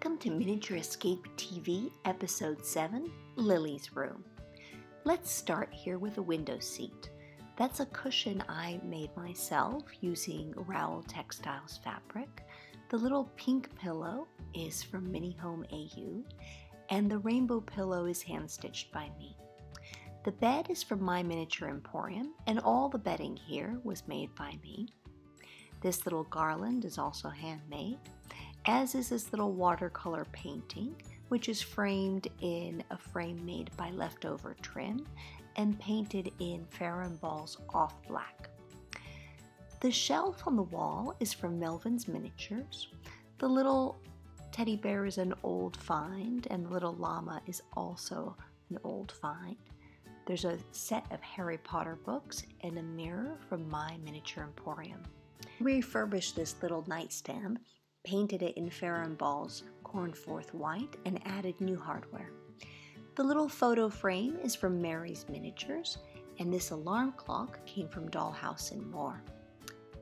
Welcome to Miniature Escape TV, Episode 7, Lily's Room. Let's start here with a window seat. That's a cushion I made myself using Rowell Textiles fabric. The little pink pillow is from Mini Home AU, and the rainbow pillow is hand-stitched by me. The bed is from My Miniature Emporium, and all the bedding here was made by me. This little garland is also handmade, as is this little watercolor painting, which is framed in a frame made by leftover trim and painted in Ball's off black. The shelf on the wall is from Melvin's Miniatures. The little teddy bear is an old find, and the little llama is also an old find. There's a set of Harry Potter books and a mirror from My Miniature Emporium. We refurbished this little nightstand, painted it in Ball's Cornforth white, and added new hardware. The little photo frame is from Mary's Miniatures, and this alarm clock came from Dollhouse and More.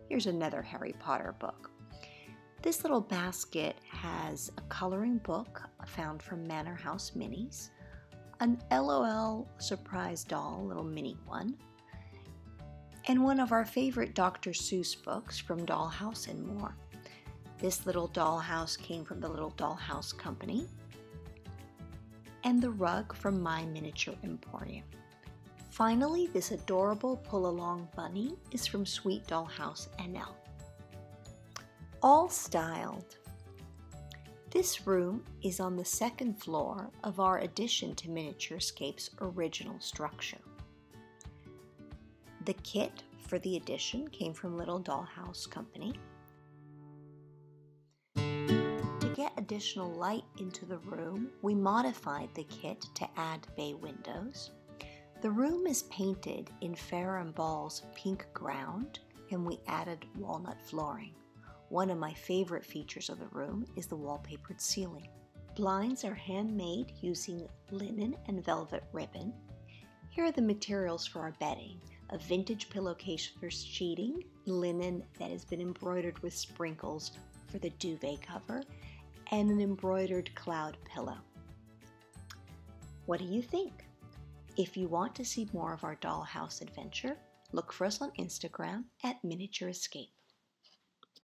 Here's another Harry Potter book. This little basket has a coloring book found from Manor House Minis, an LOL surprise doll, little mini one, and one of our favorite Dr. Seuss books from Dollhouse and More. This little dollhouse came from the Little Dollhouse Company, and the rug from My Miniature Emporium. Finally, this adorable pull-along bunny is from Sweet Dollhouse NL. All styled. This room is on the second floor of our addition to Miniature Escape's original structure. The kit for the addition came from Little Dollhouse Company. To get additional light into the room, we modified the kit to add bay windows. The room is painted in Ball's pink ground, and we added walnut flooring. One of my favorite features of the room is the wallpapered ceiling. Blinds are handmade using linen and velvet ribbon. Here are the materials for our bedding: a vintage pillowcase for sheeting, linen that has been embroidered with sprinkles for the duvet cover, and an embroidered cloud pillow. What do you think? If you want to see more of our dollhouse adventure, look for us on Instagram at Miniature Escape.